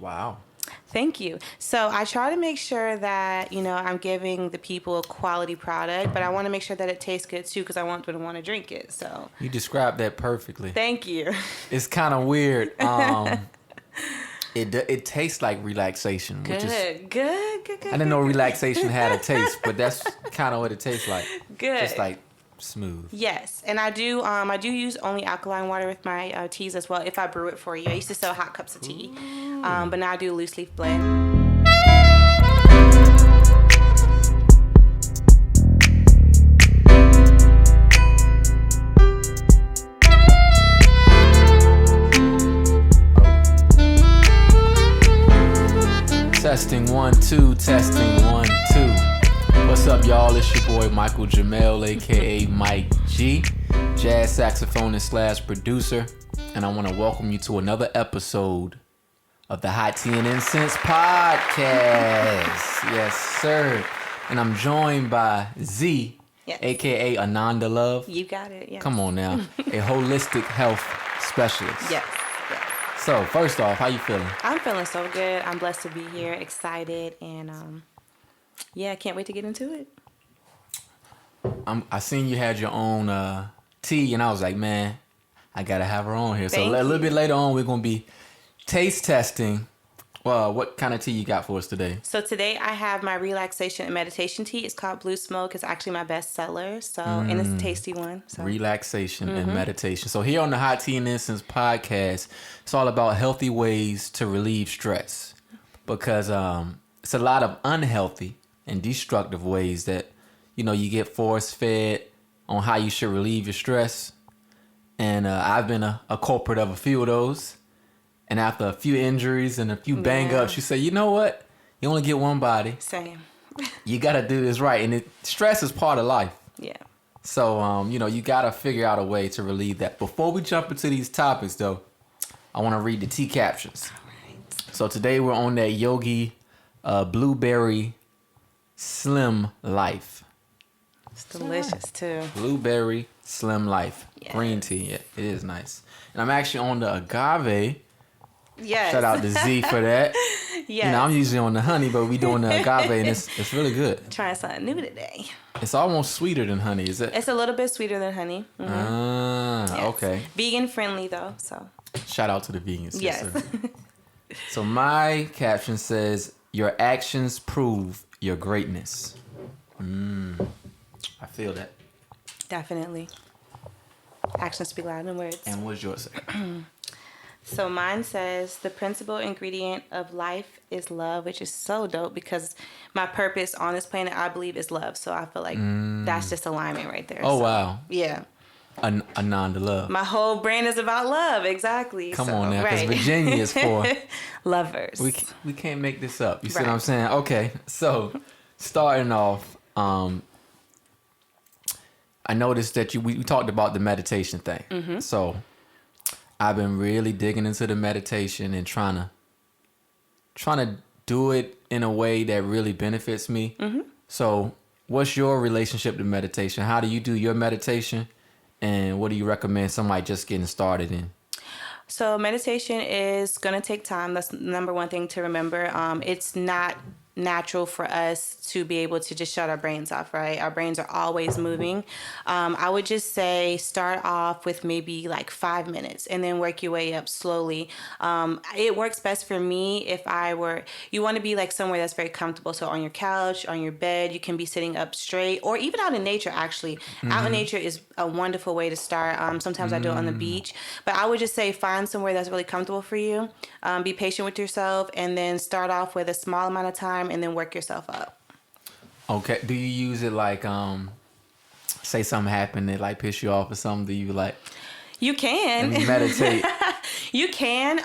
Wow. Thank you. So I try to make sure that, I'm giving the people a quality product, but I want to make sure that it tastes good too because I want them to want to drink it. So You described that perfectly. thank you. It's kind of weird. It tastes like relaxation, which is Good. I didn't know relaxation had a taste, but that's kind of what it tastes like. Good. Just like smooth. Yes, and I do use only alkaline water with my teas as well if I brew it for you. I used to sell hot cups of tea, but now I do a loose leaf blend. Testing 1 2, testing 1 2. What's up, y'all? It's your boy Michael Jamel, aka Mike G, jazz saxophonist / producer, and I want to welcome you to another episode of the Hot Tea and Incense podcast. Yes, sir. And I'm joined by Z, yes, aka Ananda Love. You got it. Yes. Come on now, a holistic health specialist. Yes. So, first off, how you feeling? I'm feeling so good. I'm blessed to be here, excited, and I can't wait to get into it. I seen you had your own tea, and I was like, man, I gotta have her on here. Thank so a little you. bit later on, we're gonna be taste testing. Well, what kind of tea you got for us today? So today I have my Relaxation and Meditation Tea. It's called Blue Smoke. It's actually my best seller. So and it's a tasty one. So. Relaxation and meditation. So here on the Hot Tea and Incense podcast, it's all about healthy ways to relieve stress, because it's a lot of unhealthy and destructive ways that you get force fed on how you should relieve your stress. And I've been a culprit of a few of those. And after a few injuries and a few bang-ups, you say, you know what? You only get one body. Same. You got to do this right. And stress is part of life. Yeah. So, you got to figure out a way to relieve that. Before we jump into these topics, though, I want to read the tea captions. All right. So today we're on that Yogi Blueberry Slim Life. It's delicious, too. Blueberry Slim Life. Yes. Green tea. Yeah, it is nice. And I'm actually on the agave. Yes. Shout out to Z for that. Yes. I'm usually on the honey, but we doing the agave, and it's really good. Trying something new today. It's almost sweeter than honey, is it? It's a little bit sweeter than honey. Mm-hmm. Ah, Yes. okay. Vegan friendly, though, so. Shout out to the vegans. Yes. Sir. So my caption says, your actions prove your greatness. I feel that. Definitely. Actions speak louder than words. And what's yours say? So mine says, the principal ingredient of life is love, which is so dope because my purpose on this planet, I believe, is love. So I feel like that's just alignment right there. Oh, so, wow. Yeah. Ananda Love. My whole brand is about love. Exactly. Come on now, because Virginia is for lovers. We can't make this up. You see Right. what I'm saying? Okay, so starting off, I noticed that we talked about the meditation thing. Mm-hmm. So I've been really digging into the meditation and trying to do it in a way that really benefits me. Mm-hmm. So what's your relationship to meditation? How do you do your meditation? And what do you recommend somebody just getting started in? So meditation is going to take time. That's the number one thing to remember. It's not natural for us to be able to just shut our brains off, right? Our brains are always moving. I would just say start off with maybe like 5 minutes and then work your way up slowly. It works best for me if you want to be like somewhere that's very comfortable. So on your couch, on your bed, you can be sitting up straight, or even out in nature, actually. Out in nature is a wonderful way to start. Sometimes I do it on the beach, but I would just say find somewhere that's really comfortable for you. Be patient with yourself, and then start off with a small amount of time and then work yourself up. Okay. Do you use it like, say something happened that like piss you off or something? Do you like? You can. And meditate. You can.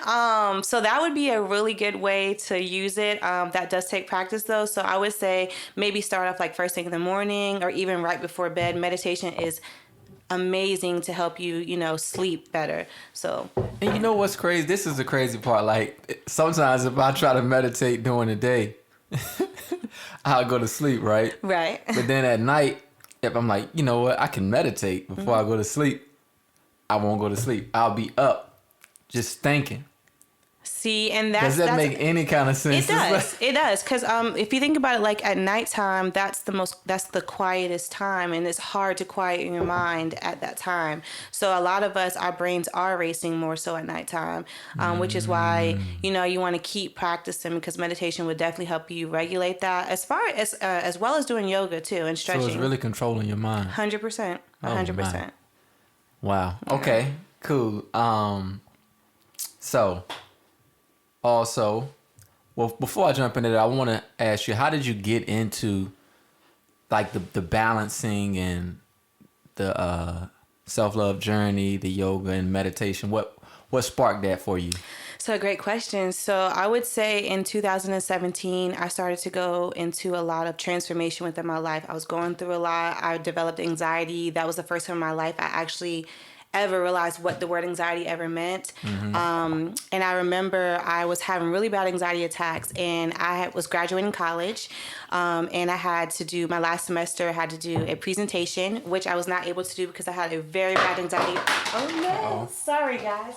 So that would be a really good way to use it. That does take practice though. So I would say maybe start off like first thing in the morning or even right before bed. Meditation is amazing to help you, sleep better. So. And you know what's crazy? This is the crazy part. Like sometimes if I try to meditate during the day, I'll go to sleep, right? Right. But then at night, if I'm like, you know what, I can meditate before I go to sleep, I won't go to sleep. I'll be up just thinking. See, and does that make any kind of sense? It does. It does. Because if you think about it, like at nighttime, that's the quietest time, and it's hard to quiet your mind at that time. So a lot of us, our brains are racing more so at nighttime, which is why, you want to keep practicing, because meditation would definitely help you regulate that, as well as doing yoga too and stretching. So it's really controlling your mind. 100%. 100%. Wow. Okay. Cool. So also, well, before I jump into that, I want to ask you, how did you get into like the balancing and the self-love journey, the yoga and meditation? What sparked that for you? So great question. So I would say in 2017, I started to go into a lot of transformation within my life. I was going through a lot. I developed anxiety. That was the first time in my life I actually ever realized what the word anxiety ever meant. And I remember I was having really bad anxiety attacks, and I was graduating college, and I had to do my last semester, I had to do a presentation, which I was not able to do because I had a very bad anxiety. Oh no, Uh-oh. Sorry guys.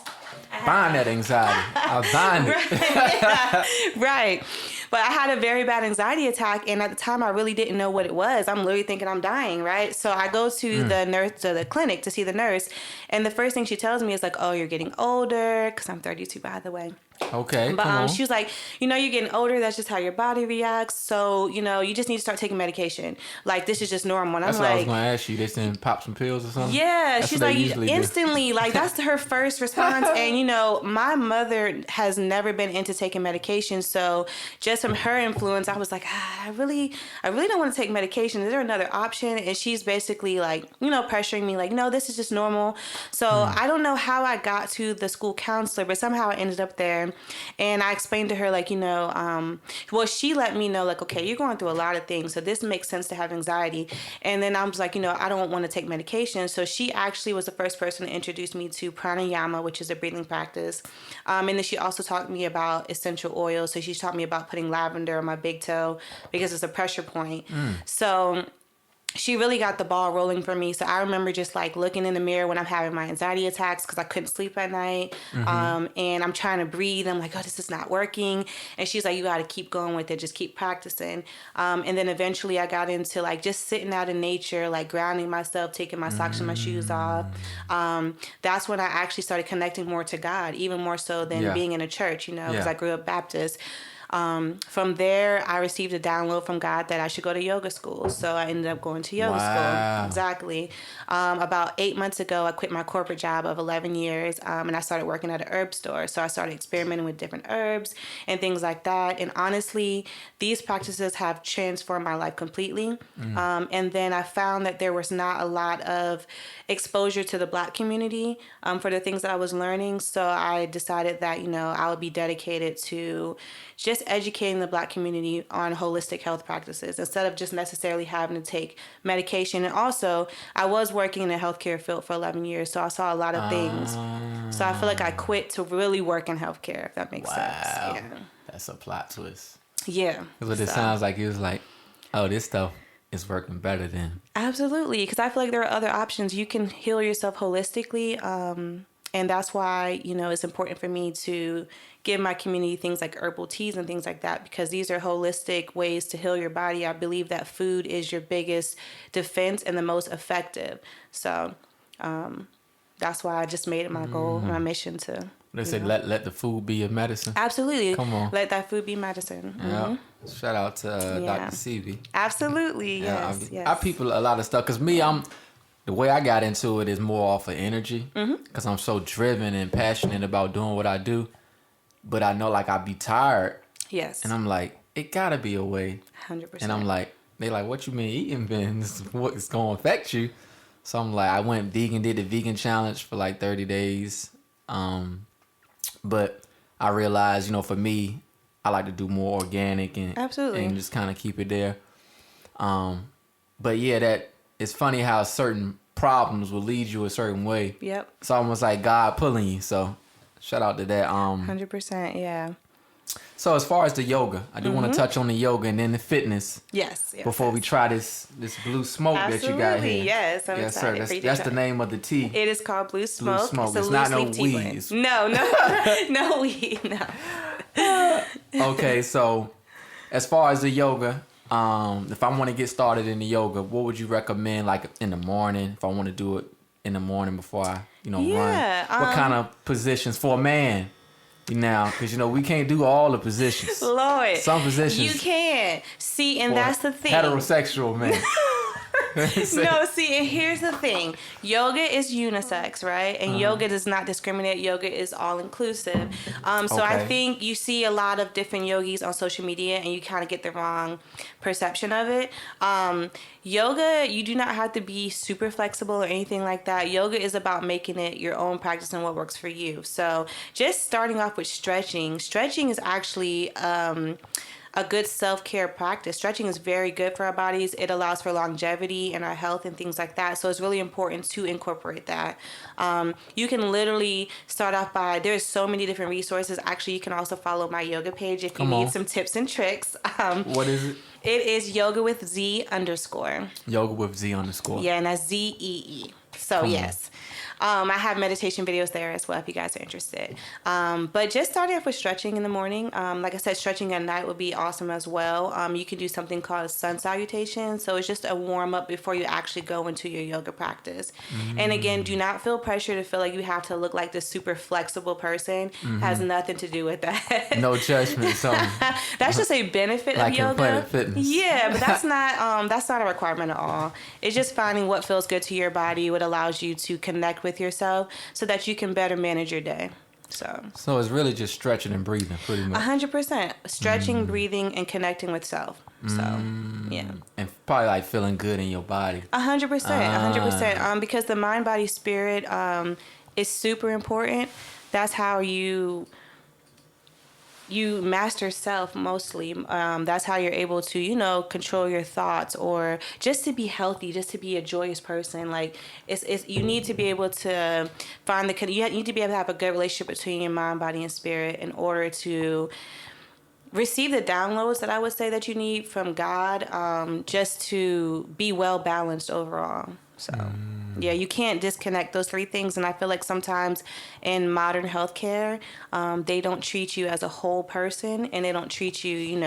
Bind that anxiety. I'll bind it. Right. But I had a very bad anxiety attack, and at the time I really didn't know what it was. I'm literally thinking I'm dying, right? So I go to the clinic to see the nurse, and the first thing she tells me is like, "Oh, you're getting older," because I'm 32, by the way. Okay. But she was like, you're getting older. That's just how your body reacts. So, you just need to start taking medication. Like, this is just normal. And that's I'm what like, I was going to ask you. They didn't pop some pills or something? Yeah. That's she's like, instantly, do. Like, that's her first response. And, my mother has never been into taking medication. So just from her influence, I was like, I really don't want to take medication. Is there another option? And she's basically like, pressuring me like, no, this is just normal. So I don't know how I got to the school counselor, but somehow I ended up there. And I explained to her, like, she let me know, like, okay, you're going through a lot of things, so this makes sense to have anxiety. And then I was like, I don't want to take medication. So she actually was the first person to introduce me to pranayama, which is a breathing practice. And then she also taught me about essential oils. So she taught me about putting lavender on my big toe because it's a pressure point. So she really got the ball rolling for me. So I remember just like looking in the mirror when I'm having my anxiety attacks because I couldn't sleep at night. And I'm trying to breathe. I'm like, oh, this is not working. And she's like, you got to keep going with it. Just keep practicing. And then eventually I got into like just sitting out in nature, like grounding myself, taking my socks and my shoes off. That's when I actually started connecting more to God, even more so than being in a church, because I grew up Baptist. From there, I received a download from God that I should go to yoga school. So I ended up going to yoga school. Exactly. About 8 months ago, I quit my corporate job of 11 years, and I started working at an herb store. So I started experimenting with different herbs and things like that. And honestly, these practices have transformed my life completely. And then I found that there was not a lot of exposure to the Black community for the things that I was learning. So I decided that, I would be dedicated to just educating the Black community on holistic health practices instead of just necessarily having to take medication. And also, I was working in the healthcare field for 11 years, so I saw a lot of things. So I feel like I quit to really work in healthcare, if that makes sense. Yeah. That's a plot twist. Yeah. Because it sounds like it was like, oh, this stuff is working better than. Absolutely, because I feel like there are other options. You can heal yourself holistically, and that's why, it's important for me to give my community things like herbal teas and things like that, because these are holistic ways to heal your body. I believe that food is your biggest defense and the most effective. So that's why I just made it my goal, my mission to. They say let the food be your medicine. Absolutely. Come on. Let that food be medicine. Yeah. Shout out to Dr. CV. Absolutely. Yes. I people a lot of stuff because the way I got into it is more off of energy because I'm so driven and passionate about doing what I do. But I know like I'd be tired. Yes. And I'm like, it gotta be a way. 100%. And I'm like, they like, what you mean eating bins? What's gonna affect you? So I'm like, I went vegan, did the vegan challenge for like 30 days. But I realized, for me, I like to do more organic and absolutely and just kind of keep it there. But yeah, that it's funny how certain problems will lead you a certain way. Yep. It's almost like God pulling you. So shout out to that. 100%. Yeah. So as far as the yoga, I do want to touch on the yoga and then the fitness. Yes. Before we try this blue smoke that you got here. Yes, I'm excited. Sir. That's the name of the tea. It is called Blue Smoke. Blue Smoke. It's not no weed. weed. No, no weed. No. Okay, so as far as the yoga, if I want to get started in the yoga, what would you recommend? Like in the morning, if I want to do it in the morning before I, run. What kind of positions for a man? Now, because we can't do all the positions. Lord, some positions you can see, and that's the thing. Heterosexual men. No, see, and here's the thing. Yoga is unisex, right? And yoga does not discriminate. Yoga is all inclusive. So I think you see a lot of different yogis on social media and you kind of get the wrong perception of it. Yoga, you do not have to be super flexible or anything like that. Yoga is about making it your own practice and what works for you. So just starting off with stretching. Stretching is actually a good self-care practice. Stretching is very good for our bodies. It allows for longevity and our health and things like that. So it's really important to incorporate that. You can literally start off by, there's so many different resources. Actually, you can also follow my yoga page if you need some tips and tricks. What is it? It is yoga with Z _. Yoga with Z _. Yeah, and that's ZEE. So yes. I have meditation videos there as well if you guys are interested. But just starting off with stretching in the morning. Like I said, stretching at night would be awesome as well. You can do something called sun salutation. So it's just a warm up before you actually go into your yoga practice. And again, do not feel pressure to feel like you have to look like this super flexible person. Has nothing to do with that. No judgment. So that's just a benefit like of yoga. Planet Fitness. Yeah, but that's not a requirement at all. It's just finding what feels good to your body, what allows you to connect with yourself so that you can better manage your day. So it's really just stretching and breathing pretty much. 100%. Stretching, breathing, and connecting with self. So, yeah. And probably like feeling good in your body. 100%. 100%. Because the mind, body, spirit is super important. That's how you master self mostly. That's how you're able to, control your thoughts or just to be healthy, just to be a joyous person. Like it's you need to be able to you need to be able to have a good relationship between your mind, body, and spirit in order to receive the downloads that I would say that you need from God, just to be well balanced overall. So yeah, you can't disconnect those three things. And I feel like sometimes in modern healthcare, they don't treat you as a whole person and they don't treat you,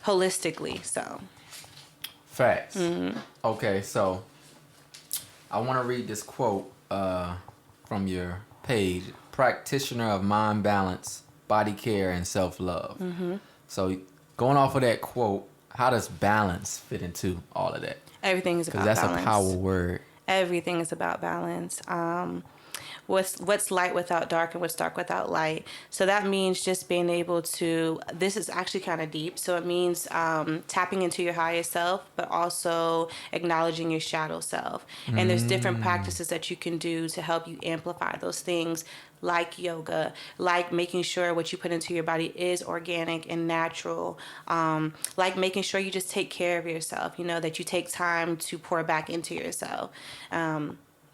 holistically. So facts. Okay, so I want to read this quote from your page. Practitioner of mind balance, body care, and self-love. So going off of that quote, how does balance fit into all of that? Everything is about balance. Because that's a power word. Everything is about balance. What's light without dark and what's dark without light. So that means just being able to, this is actually kind of deep. So it means tapping into your higher self, but also acknowledging your shadow self. And there's different practices that you can do to help you amplify those things, like yoga, like making sure what you put into your body is organic and natural, like making sure you just take care of yourself, that you take time to pour back into yourself.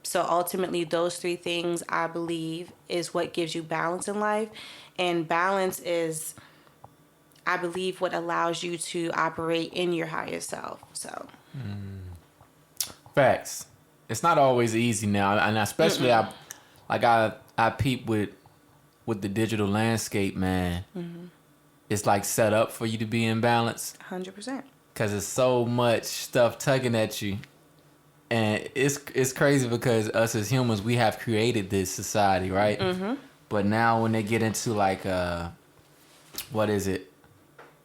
So ultimately, those three things, I believe, is what gives you balance in life. And balance is, I believe, what allows you to operate in your higher self. So, facts. It's not always easy now, and especially I peep with the digital landscape, man. It's like set up for you to be in balance. 100%. Because there's so much stuff tugging at you. And it's crazy because us as humans, we have created this society, right? But now when they get into like, what is it?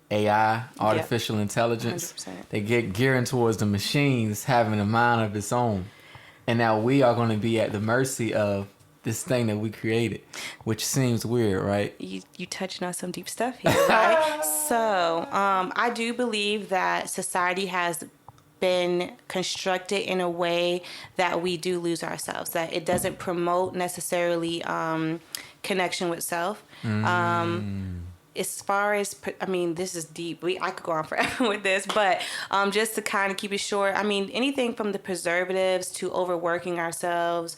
AI, artificial intelligence. 100%. They get gearing towards the machines having a mind of its own. And now we are going to be at the mercy of this thing that we created, which seems weird, right? You touching on some deep stuff here, right? So I do believe that society has been constructed in a way that we do lose ourselves, that it doesn't promote necessarily connection with self. As far as, this is deep. I could go on forever with this, but just to kind of keep it short, anything from the preservatives to overworking ourselves,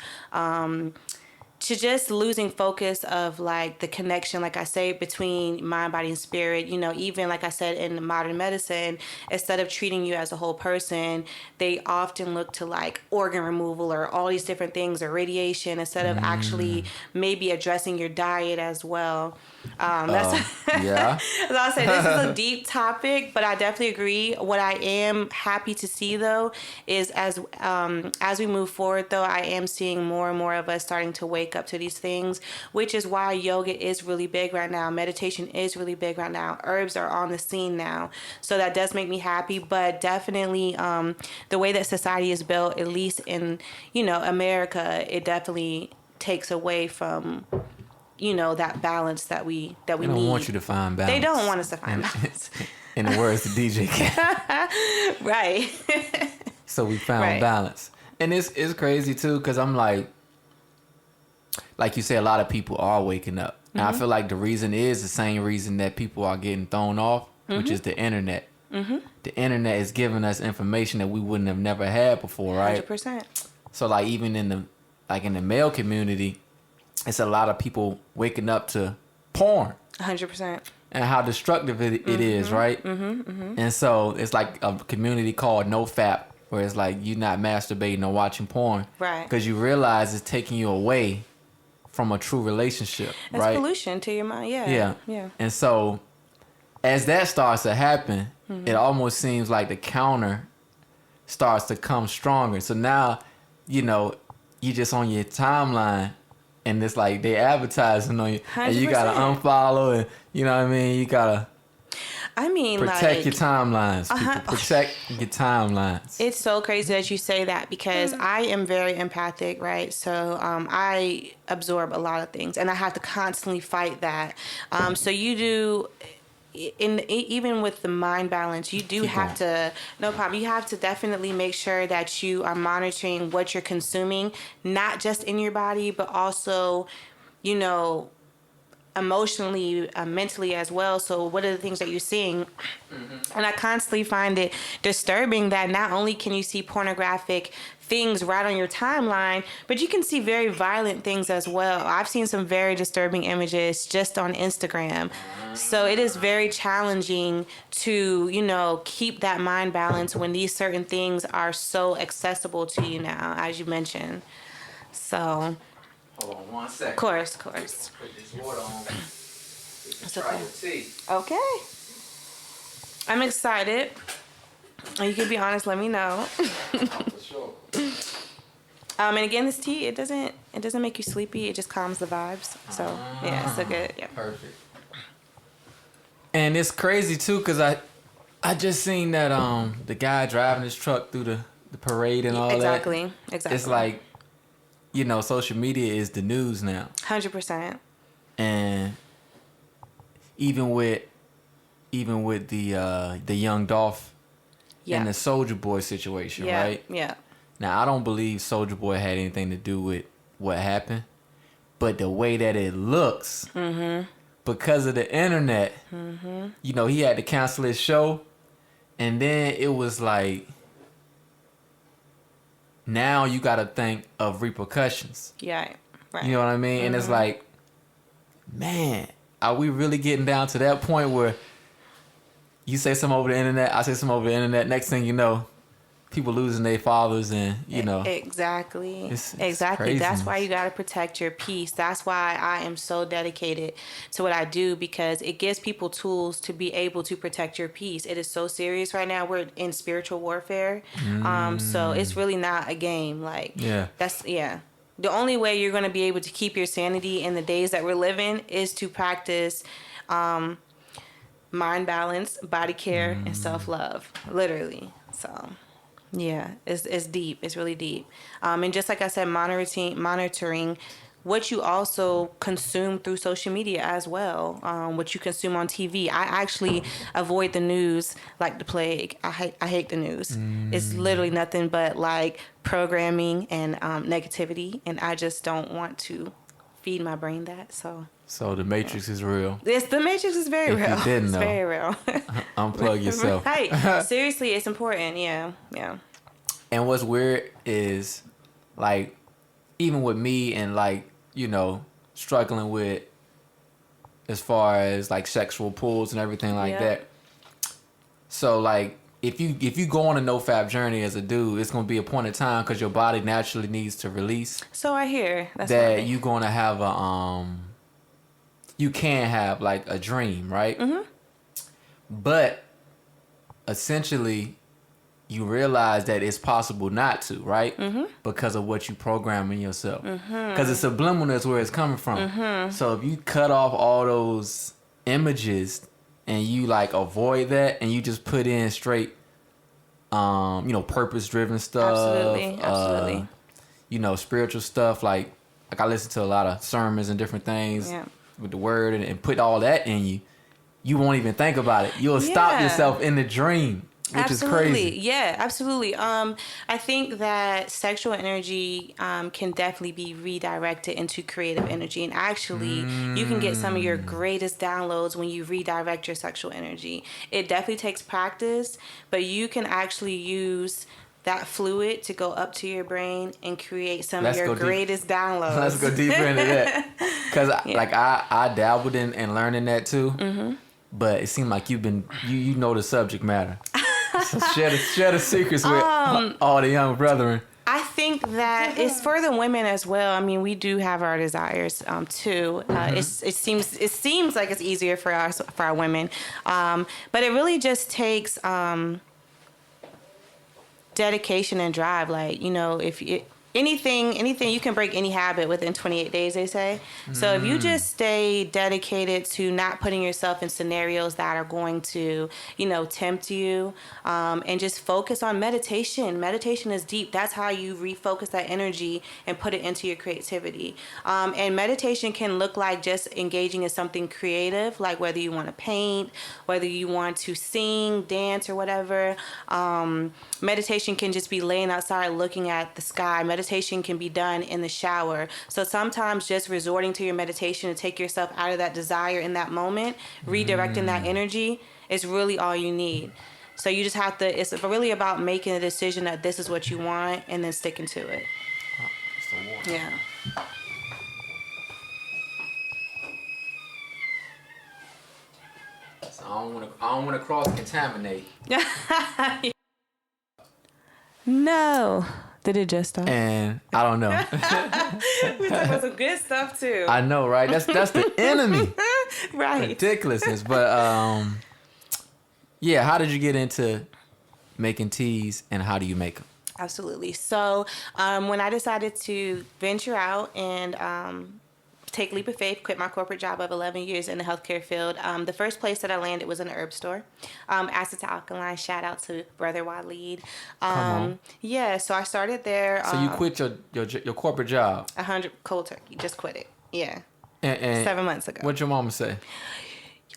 to just losing focus of like the connection, like I say, between mind, body, and spirit. You know, even like I said, in modern medicine, instead of treating you as a whole person, they often look to like organ removal or all these different things or radiation instead of actually maybe addressing your diet as well. That's Yeah. as I said, this is a deep topic, but I definitely agree. What I am happy to see though is as we move forward, though, I am seeing more and more of us starting to wake up to these things, which is why yoga is really big right now. Meditation is really big right now. Herbs are on the scene now, so that does make me happy. But definitely, the way that society is built, at least in America, it definitely takes away from that balance that we They need. don't want you to find balance. They don't want us to find balance. In the words of DJ Cat. Right. So we found Right. balance. And it's crazy too, because I'm like you say, a lot of people are waking up. And I feel like the reason is the same reason that people are getting thrown off, which is the internet. The internet is giving us information that we wouldn't have never had before, right? 100%. So like even in the male community, it's a lot of people waking up to porn 100%. and how destructive it is, right? And so it's like a community called NoFap, where it's like you're not masturbating or watching porn, Right. Because you realize it's taking you away from a true relationship, It's right? pollution to your mind. Yeah. Yeah. And so as that starts to happen, it almost seems like the counter starts to come stronger. So now, you just on your timeline and it's like they advertising on you 100%. and you gotta unfollow and you know what I mean? You gotta protect your timelines, people. Protect your timelines. It's so crazy that you say that because I am very empathic, right? So I absorb a lot of things and I have to constantly fight that. So you do, even with the mind balance, you do have to, no problem, you have to definitely make sure that you are monitoring what you're consuming, not just in your body, but also, emotionally, mentally as well. So what are the things that you're seeing? And I constantly find it disturbing that not only can you see pornographic things right on your timeline, but you can see very violent things as well. I've seen some very disturbing images just on Instagram. So it is very challenging to, keep that mind balance when these certain things are so accessible to you now, as you mentioned. So Hold on 1 second. of course. Put this water on. okay. Your tea. Okay. I'm excited. You can be honest, let me know. For sure. And again, this tea, it doesn't make you sleepy, it just calms the vibes. So yeah, it's so good. Yeah. Perfect. And it's crazy too, because I just seen that the guy driving his truck through the parade and all that. Exactly. It's like, social media is the news now. 100%. And even with the young Dolph and the Soulja Boy situation, right? Yeah. Now I don't believe Soulja Boy had anything to do with what happened, but the way that it looks, because of the internet, he had to cancel his show, and then it was like, now you got to think of repercussions. Yeah. Right. You know what I mean? And it's like, man, are we really getting down to that point where you say something over the internet, I say something over the internet, next thing you know, people losing their fathers and, Exactly. It's Exactly. craziness. That's why you got to protect your peace. That's why I am so dedicated to what I do, because it gives people tools to be able to protect your peace. It is so serious right now. We're in spiritual warfare. So it's really not a game. Like, the only way you're going to be able to keep your sanity in the days that we're living is to practice mind balance, body care, and self-love. Literally. So yeah, it's deep. It's really deep. And just like I said, monitoring what you also consume through social media as well. What you consume on TV. I actually avoid the news like the plague. I hate the news. It's literally nothing but like programming and negativity, and I just don't want to feed my brain that. So the Matrix is real. Yes, the Matrix is very real. If you didn't know. It's very real. Unplug yourself. Right. Seriously, it's important. Yeah. And what's weird is, like, even with me and, like, struggling with as far as like sexual pulls and everything like that. So like if you go on a no-fap journey as a dude, it's gonna be a point in time because your body naturally needs to release. So I hear that you're gonna have you can have like a dream, right? Mm-hmm. But essentially, you realize that it's possible not to, right? Mm-hmm. Because of what you program in yourself. Because it's subliminal is where it's coming from. Mm-hmm. So if you cut off all those images and you like avoid that and you just put in straight, purpose-driven stuff. Absolutely. Spiritual stuff. Like I listen to a lot of sermons and different things with the word and put all that in you. You won't even think about it. You'll stop yourself in the dream. Which is crazy. Yeah, absolutely. I think that sexual energy can definitely be redirected into creative energy. And actually, you can get some of your greatest downloads when you redirect your sexual energy. It definitely takes practice, but you can actually use that fluid to go up to your brain and create some of your greatest downloads. Let's go deeper into that. Because I dabbled in learning that too. Mm-hmm. But it seemed like you've been, you know the subject matter. So share the secrets with all the young brethren. I think that it's for the women as well. I mean, we do have our desires too. It seems like it's easier for our women, but it really just takes dedication and drive. Like if anything you can break any habit within 28 days, they say. So if you just stay dedicated to not putting yourself in scenarios that are going to tempt you, and just focus on meditation. Meditation is deep. That's how you refocus that energy and put it into your creativity. And meditation can look like just engaging in something creative, like whether you want to paint, whether you want to sing, dance, or whatever. Meditation can just be laying outside looking at the sky. Meditation can be done in the shower. So sometimes just resorting to your meditation to take yourself out of that desire in that moment, redirecting that energy is really all you need. So you just have to, it's really about making a decision that this is what you want and then sticking to it. Yeah. So I don't want to cross contaminate. No. Did it just stop? And I don't know. We talking about some good stuff too. I know, right? That's the enemy. Right. Ridiculousness. But how did you get into making teas and how do you make them? Absolutely. So when I decided to venture out and take a leap of faith, quit my corporate job of 11 years in the healthcare field. The first place that I landed was in an herb store. Acid to Alkaline, shout out to Brother Waleed. Yeah, so I started there. So you quit your corporate job? 100 cold turkey, just quit it. Yeah. And 7 months ago. What'd your mama say?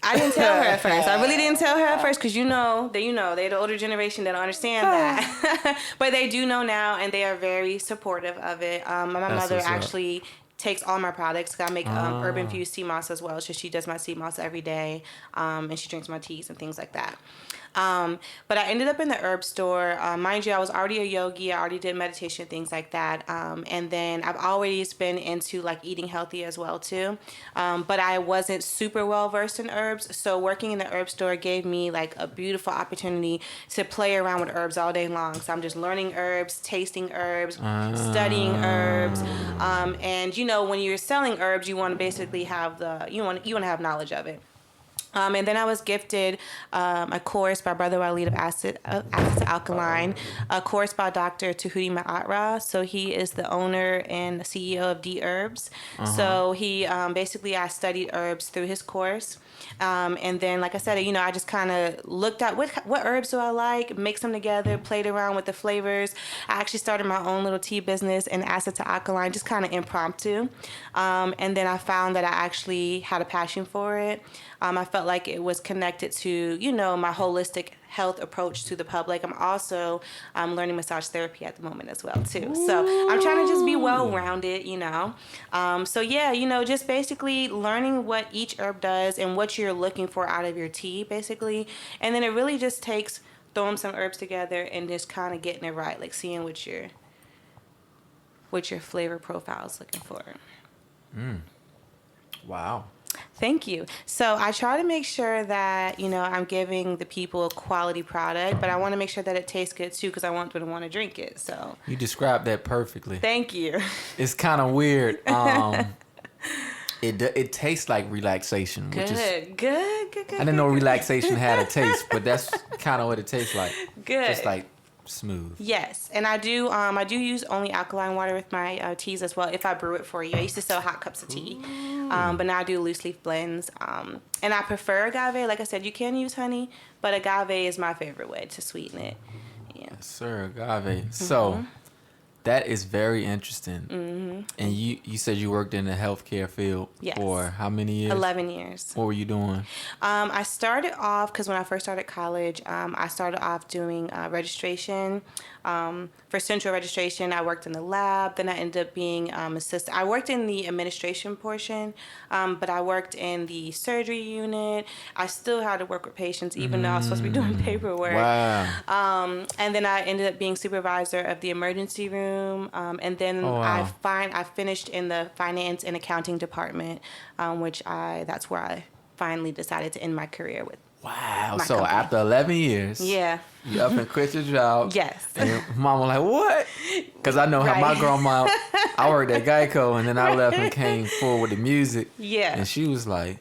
I didn't tell her at first. I really didn't tell her at first because they're the older generation that don't understand that. But they do know now, and they are very supportive of it. My mother actually takes all my products. I make herb infused sea moss as well. So she does my sea moss every day, and she drinks my teas and things like that. But I ended up in the herb store. Mind you, I was already a yogi. I already did meditation, things like that. And then I've always been into like eating healthy as well too. But I wasn't super well versed in herbs. So working in the herb store gave me like a beautiful opportunity to play around with herbs all day long. So I'm just learning herbs, tasting herbs, studying herbs. And when you're selling herbs, you want to basically have you want to have knowledge of it. And then I was gifted a course by Brother Waleed of Acid to Alkaline, a course by Dr. Tahuti Ma'atra. So he is the owner and CEO of D Herbs. So he I studied herbs through his course. And then, like I said, I just kind of looked at what herbs do I like, mixed them together, played around with the flavors. I actually started my own little tea business in Acid to Alkaline, just kind of impromptu. And then I found that I actually had a passion for it. I felt like it was connected to, my holistic health approach to the public. I'm also learning massage therapy at the moment as well, too. So I'm trying to just be well-rounded, just basically learning what each herb does and what you're looking for out of your tea, basically. And then it really just takes throwing some herbs together and just kind of getting it right, like seeing what your flavor profile is looking for. Wow. Thank you. So I try to make sure that, I'm giving the people a quality product, but I want to make sure that it tastes good too because I want them to want to drink it. So You described that perfectly. thank you. It's kind of weird. It tastes like relaxation, which is Good. I didn't know relaxation had a taste, but that's kind of what it tastes like. Good. Just like smooth. Yes, and I do use only alkaline water with my teas as well. If I brew it for you, I used to sell hot cups of tea, but now I do loose leaf blends. And I prefer agave. Like I said, you can use honey, but agave is my favorite way to sweeten it. Yeah. Yes, sir, agave. So that is very interesting. And you said you worked in the healthcare field for how many years? 11 years. What were you doing? I started off, because when I first started college, I started off doing registration. For central registration, I worked in the lab. Then I ended up being assistant. I worked in the administration portion, but I worked in the surgery unit. I still had to work with patients, even though I was supposed to be doing paperwork. Wow. And then I ended up being supervisor of the emergency room. And then wow. I finished in the finance and accounting department, that's where I finally decided to end my career with. Wow. My So company. after 11 years, Yeah. you up and quit your job. Yes. And your mom was like, what? Because I know how my grandma, I worked at Geico, and then I left and came forward with the music. Yeah. And she was like,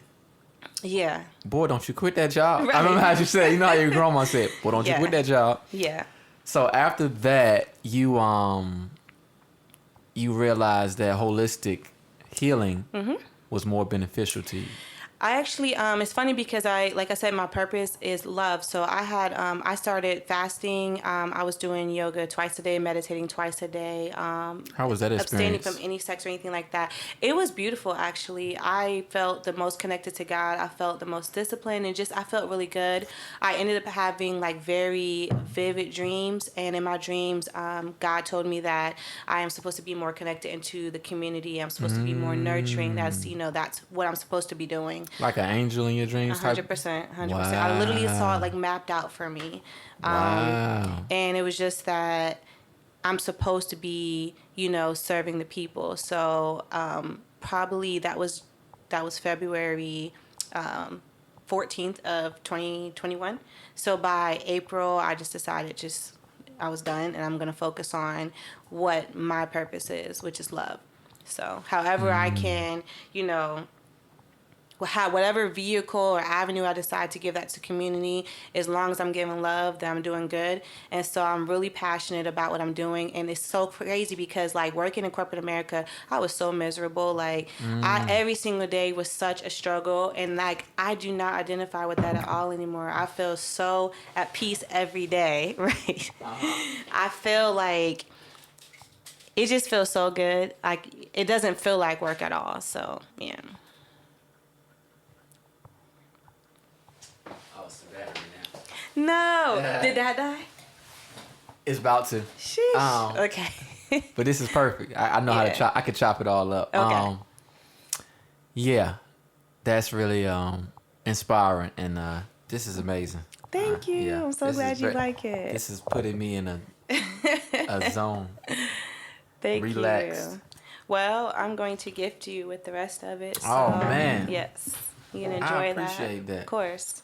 Yeah. boy, don't you quit that job. Right. I remember how she said, how your grandma said, boy, don't you Yeah. quit that job. Yeah. So after that, you realized that holistic healing was more beneficial to you. I actually, it's funny because like I said, my purpose is love. So I started fasting. I was doing yoga twice a day, meditating twice a day. How was that Abstaining experience? from any sex or anything like that. It was beautiful, actually. I felt the most connected to God. I felt the most disciplined, and I felt really good. I ended up having like very vivid dreams, and in my dreams, God told me that I am supposed to be more connected into the community. I'm supposed to be more nurturing. That's what I'm supposed to be doing. Like an angel in your dreams? 100%. I Wow. literally saw it like mapped out for me. Wow. And it was just that I'm supposed to be, serving the people. So probably that was February 14th of 2021. So by April, I just decided I was done, and I'm going to focus on what my purpose is, which is love. So however I can, whatever vehicle or avenue I decide to give that to community, as long as I'm giving love, then I'm doing good. And so I'm really passionate about what I'm doing. And it's so crazy because like working in corporate America, I was so miserable. Like every single day was such a struggle. And like, I do not identify with that at all anymore. I feel so at peace every day, right? I feel like it just feels so good. Like it doesn't feel like work at all. So yeah. No. Did that die? It's about to. Sheesh. Okay. But this is perfect. I know how to chop. I could chop it all up. Okay. Yeah, that's really inspiring, and this is amazing. Thank you. Yeah. I'm so This glad is you like it. This is putting me in a zone. Thank Relaxed. you. Well, I'm going to gift you with the rest of it. So, Oh, man. Yes. You can enjoy I that. appreciate that. Of course.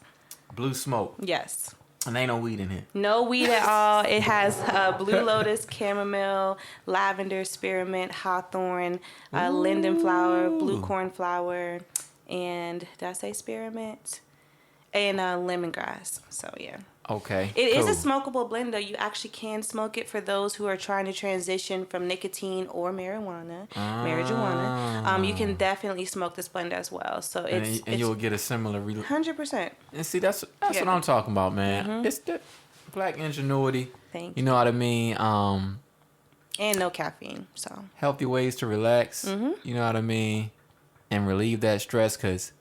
Blue smoke. Yes. And ain't no weed in here. No weed at all. It has blue lotus, chamomile, lavender, spearmint, hawthorn, linden flower, blue cornflower, and did I say spearmint? And lemongrass. So yeah. Okay. It cool. is a smokable blend, though. You actually can smoke it for those who are trying to transition from nicotine or marijuana. You can definitely smoke this blend as well. So it's you'll get a similar 100%. And see, that's what I'm talking about, man. It's the black ingenuity. Thank you. You know what I mean? And no caffeine. So healthy ways to relax. You know what I mean? And relieve that stress, because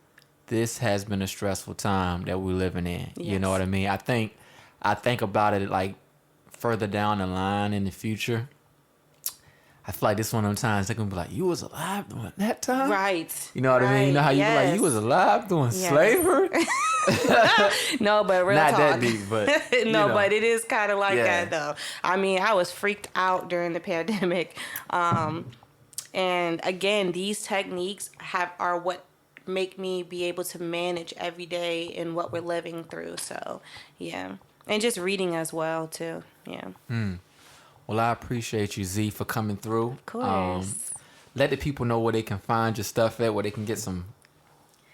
this has been a stressful time that we're living in. Yes. You know what I mean? I think about it like further down the line in the future. I feel like this one of them times they're gonna be like, "You was alive during that time?" Right. You know what I mean? You know how you be like, "You was alive during slavery?" No, but real Not talk. that deep, but no, but it is kind of like Yeah. that though. I mean, I was freaked out during the pandemic. And again, these techniques are what make me be able to manage every day in what we're living through. So, yeah. And just reading as well, too. Yeah. Well, I appreciate you, Z, for coming through. Of course. Let the people know where they can find your stuff at, where they can get some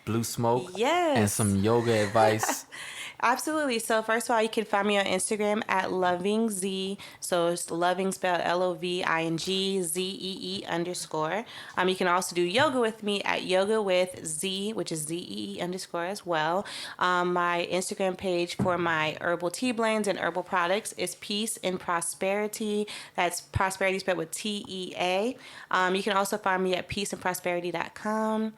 blue smoke and Yes. some yoga advice. Absolutely. So first of all, you can find me on Instagram at lovingz. So it's loving spelled LOVINGZEE_. You can also do yoga with me at yoga with Z, which is ZEE_ as well. My Instagram page for my herbal tea blends and herbal products is Peace and Prosperity. That's prosperity spelled with TEA. You can also find me at peaceandprosperity.com.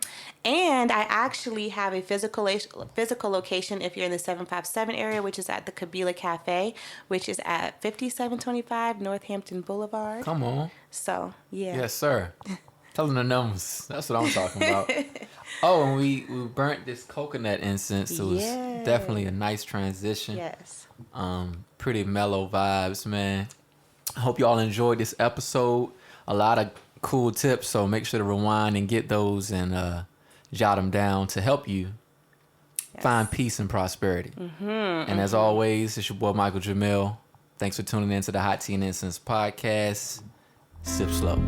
And I actually have a physical location if you're in the 757 area, which is at the Kabila Cafe, which is at 5725 Northampton Boulevard. Come on. So, yeah. Yes, sir. Tell them the numbers. That's what I'm talking about. Oh, and we burnt this coconut incense. So it was definitely a nice transition. Yes. Pretty mellow vibes, man. I hope y'all enjoyed this episode. A lot of cool tips, so make sure to rewind and get those and jot them down to help you find peace and prosperity. And as always, it's your boy Michael Jamil. Thanks for tuning in to the Hot Tea and Incense podcast. Sip slow.